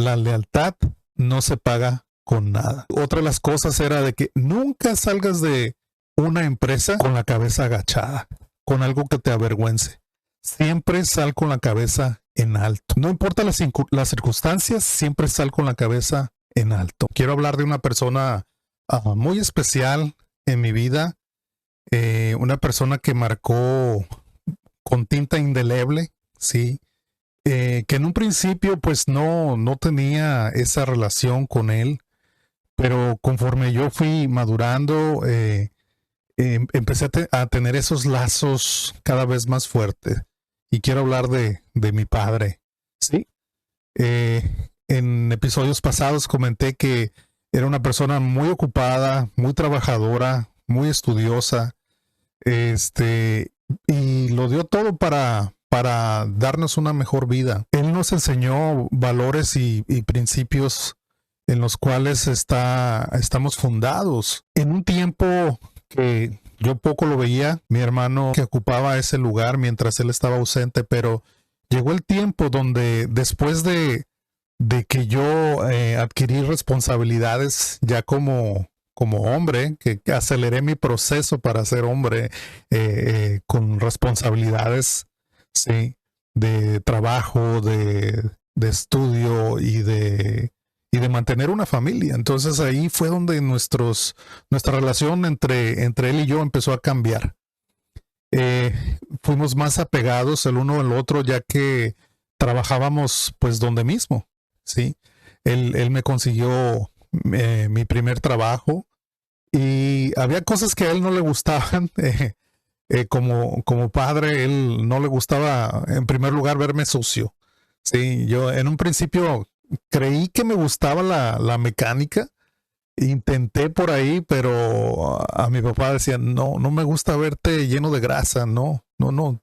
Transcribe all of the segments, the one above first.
la lealtad no se paga con nada. Otra de las cosas era de que nunca salgas de una empresa con la cabeza agachada, con algo que te avergüence. Siempre sal con la cabeza en alto. No importa las circunstancias, siempre sal con la cabeza en alto. Quiero hablar de una persona muy especial en mi vida, una persona que marcó con tinta indeleble, sí, que en un principio pues no tenía esa relación con él, pero conforme yo fui madurando, empecé a tener esos lazos cada vez más fuertes. Y quiero hablar de mi padre, ¿sí? En episodios pasados comenté que era una persona muy ocupada, muy trabajadora, muy estudiosa, y lo dio todo para darnos una mejor vida. Él nos enseñó valores y principios en los cuales estamos fundados. En un tiempo que yo poco lo veía, mi hermano que ocupaba ese lugar mientras él estaba ausente, pero llegó el tiempo donde después de que yo adquirí responsabilidades ya como hombre, que aceleré mi proceso para ser hombre con responsabilidades, sí, de trabajo, de estudio y de mantener una familia. Entonces ahí fue donde nuestra relación entre él y yo empezó a cambiar. Fuimos más apegados el uno al otro, ya que trabajábamos pues donde mismo, ¿sí? Él me consiguió mi primer trabajo y había cosas que a él no le gustaban. Como padre, él no le gustaba, en primer lugar, verme sucio. Sí, yo en un principio creí que me gustaba la mecánica. Intenté por ahí, pero a mi papá decía, no me gusta verte lleno de grasa, no,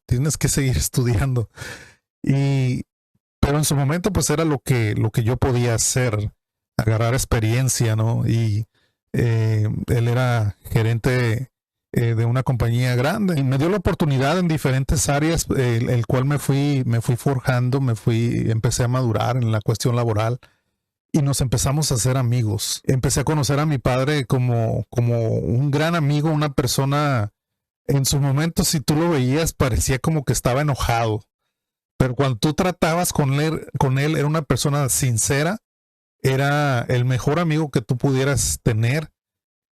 tienes que seguir estudiando. Pero en su momento pues era lo que yo podía hacer, agarrar experiencia, ¿no? Y él era gerente de una compañía grande y me dio la oportunidad en diferentes áreas, el cual me fui forjando, empecé a madurar en la cuestión laboral. Y nos empezamos a hacer amigos. Empecé a conocer a mi padre como un gran amigo, una persona, en su momento, si tú lo veías, parecía como que estaba enojado. Pero cuando tú tratabas con él era una persona sincera, era el mejor amigo que tú pudieras tener.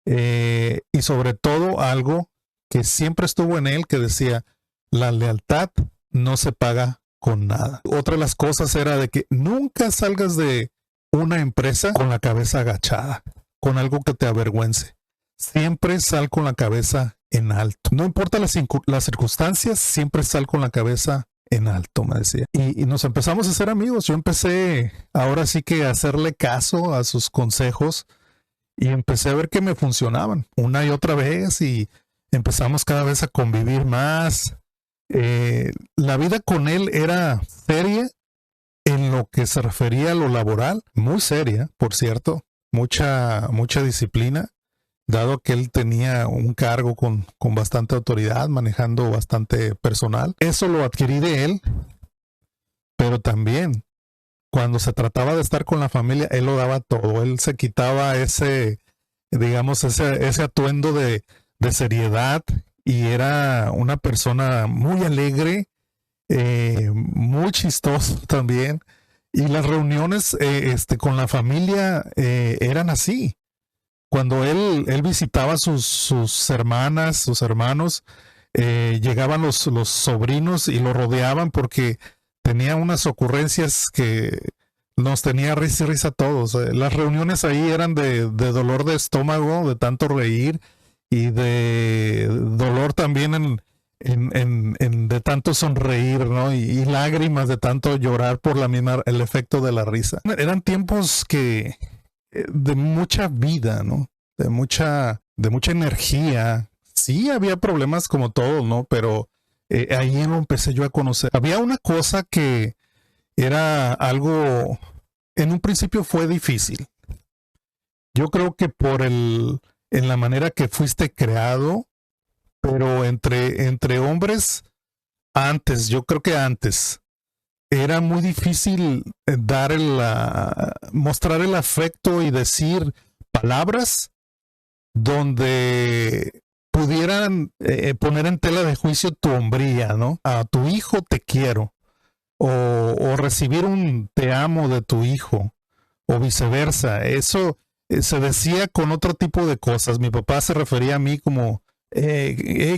Y sobre todo algo que siempre estuvo en él, que decía, la lealtad no se paga con nada. Otra de las cosas era de que nunca salgas de una empresa con la cabeza agachada, con algo que te avergüence. Siempre sal con la cabeza en alto. No importa las circunstancias, siempre sal con la cabeza en alto, me decía. Y nos empezamos a hacer amigos. Yo empecé ahora sí que a hacerle caso a sus consejos y empecé a ver que me funcionaban una y otra vez y empezamos cada vez a convivir más. La vida con él era seria. En lo que se refería a lo laboral, muy seria, por cierto, mucha disciplina, dado que él tenía un cargo con bastante autoridad, manejando bastante personal. Eso lo adquirí de él, pero también cuando se trataba de estar con la familia, él lo daba todo. Él se quitaba ese atuendo de seriedad y era una persona muy alegre, muy chistoso también. Y las reuniones con la familia eran así. Cuando él visitaba sus hermanas, sus hermanos, llegaban los sobrinos y lo rodeaban porque tenía unas ocurrencias que nos tenía risa y risa a todos. Las reuniones ahí eran de dolor de estómago, de tanto reír y de dolor también de tanto sonreír, ¿no? Y lágrimas de tanto llorar por el efecto de la risa. Eran tiempos de mucha vida, ¿no? De mucha energía. Sí, había problemas como todo, ¿no? Pero ahí lo empecé yo a conocer. Había una cosa que era algo, en un principio fue difícil. Yo creo que en la manera que fuiste creado, pero entre hombres, yo creo que antes, era muy difícil mostrar el afecto y decir palabras donde pudieran poner en tela de juicio tu hombría, ¿no? A tu hijo te quiero, o recibir un te amo de tu hijo, o viceversa. Eso se decía con otro tipo de cosas. Mi papá se refería a mí como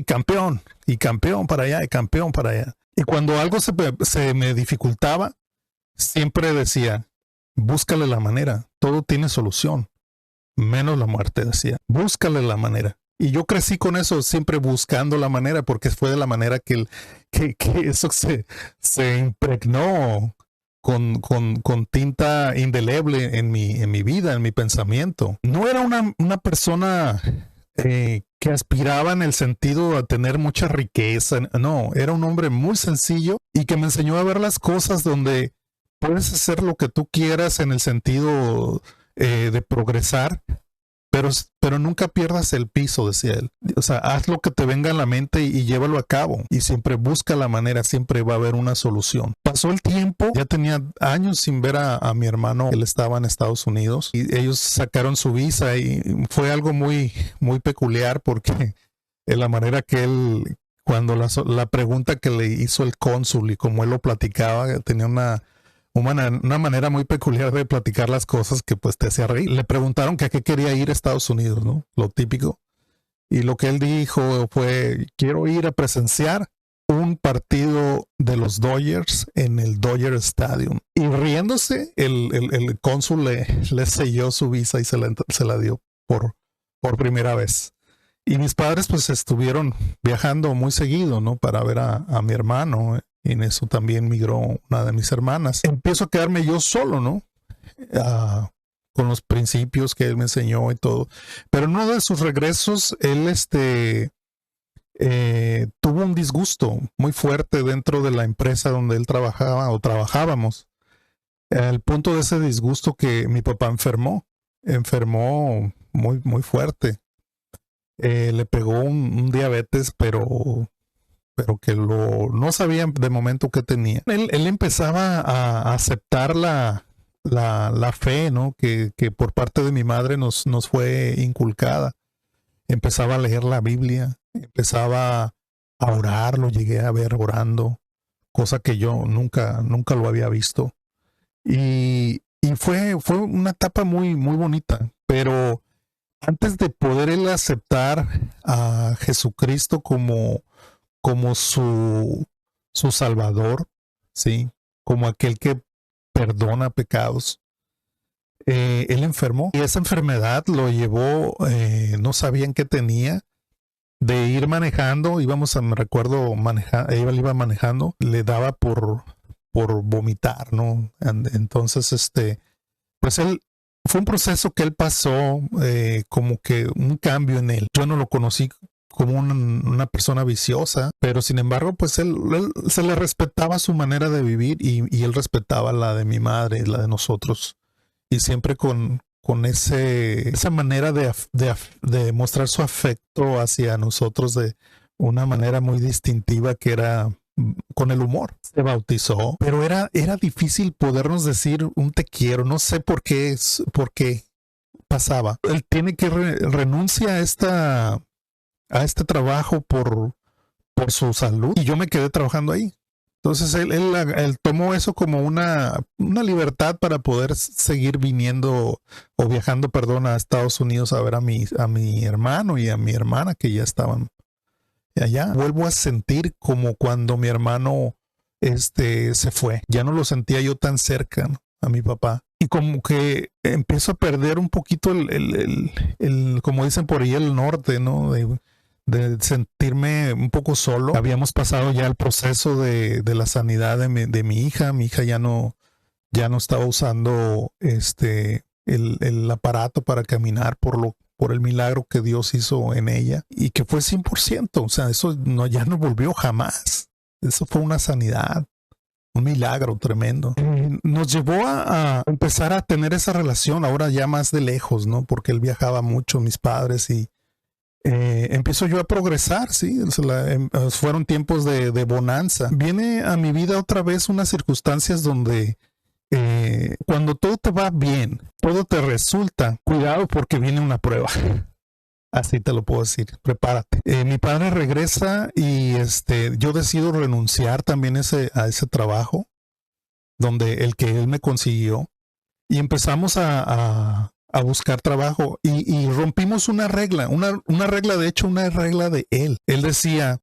campeón, y campeón para allá, y campeón para allá. Y cuando algo se me dificultaba, siempre decía, búscale la manera, todo tiene solución, menos la muerte, decía, búscale la manera. Y yo crecí con eso, siempre buscando la manera, porque fue de la manera que eso se impregnó con tinta indeleble en mi vida, en mi pensamiento. No era una persona que aspiraba en el sentido a tener mucha riqueza. No, era un hombre muy sencillo y que me enseñó a ver las cosas donde puedes hacer lo que tú quieras en el sentido de progresar, pero nunca pierdas el piso, decía él. O sea, haz lo que te venga a la mente y llévalo a cabo. Y siempre busca la manera, siempre va a haber una solución. Pasó el tiempo, ya tenía años sin ver a mi hermano. Él estaba en Estados Unidos y ellos sacaron su visa y fue algo muy, muy peculiar porque en la manera que él, cuando la pregunta que le hizo el cónsul y como él lo platicaba, tenía una manera muy peculiar de platicar las cosas que pues te hacía reír. Le preguntaron que a qué quería ir a Estados Unidos, ¿no? Lo típico. Y lo que él dijo fue, quiero ir a presenciar un partido de los Dodgers en el Dodger Stadium. Y riéndose, el cónsul le selló su visa y se la dio por primera vez. Y mis padres pues estuvieron viajando muy seguido, ¿no? Para ver a mi hermano. Y en eso también migró una de mis hermanas. Empiezo a quedarme yo solo, ¿no? Con los principios que él me enseñó y todo. Pero en uno de sus regresos, él tuvo un disgusto muy fuerte dentro de la empresa donde él trabajaba o trabajábamos. Al punto de ese disgusto que mi papá enfermó muy, muy fuerte. Le pegó un diabetes, pero que no sabía de momento qué tenía. Él empezaba a aceptar la fe, ¿no? Que por parte de mi madre nos fue inculcada. Empezaba a leer la Biblia, empezaba a orar, lo llegué a ver orando, cosa que yo nunca lo había visto. Y fue una etapa muy, muy bonita, pero antes de poder él aceptar a Jesucristo como su salvador, ¿sí? Como aquel que perdona pecados. Él enfermó y esa enfermedad lo llevó, no sabían qué tenía, de ir manejando, me recuerdo, él iba manejando, le daba por vomitar, ¿no? Entonces, pues fue un proceso que él pasó, como que un cambio en él. Yo no lo conocí como una persona viciosa, pero sin embargo, pues él se le respetaba su manera de vivir y él respetaba la de mi madre, la de nosotros, y siempre con esa manera de mostrar su afecto hacia nosotros de una manera muy distintiva que era con el humor. Se bautizó, pero era difícil podernos decir un te quiero, no sé por qué pasaba. Él tiene que renuncia a este trabajo por su salud y yo me quedé trabajando ahí. Entonces él tomó eso como una libertad para poder seguir viniendo o viajando, a Estados Unidos a ver a mi hermano y a mi hermana que ya estaban allá. Vuelvo a sentir como cuando mi hermano se fue. Ya no lo sentía yo tan cerca, ¿no? A mi papá. Y como que empiezo a perder un poquito como dicen por ahí, el norte, ¿no? De sentirme un poco solo. Habíamos pasado ya el proceso de la sanidad de mi hija. Mi hija ya no estaba usando el aparato para caminar por el milagro que Dios hizo en ella y que fue 100%. O sea, eso ya no volvió jamás. Eso fue una sanidad, un milagro tremendo. Nos llevó a empezar a tener esa relación ahora ya más de lejos, ¿no? Porque él viajaba mucho, mis padres, y empiezo yo a progresar, sí, fueron tiempos de bonanza. Viene a mi vida otra vez unas circunstancias donde cuando todo te va bien, todo te resulta, cuidado porque viene una prueba. Así te lo puedo decir, prepárate. Mi padre regresa y yo decido renunciar también a ese trabajo, donde el que él me consiguió, y empezamos a buscar trabajo y rompimos una regla, una regla, de hecho, una regla de él. Él decía,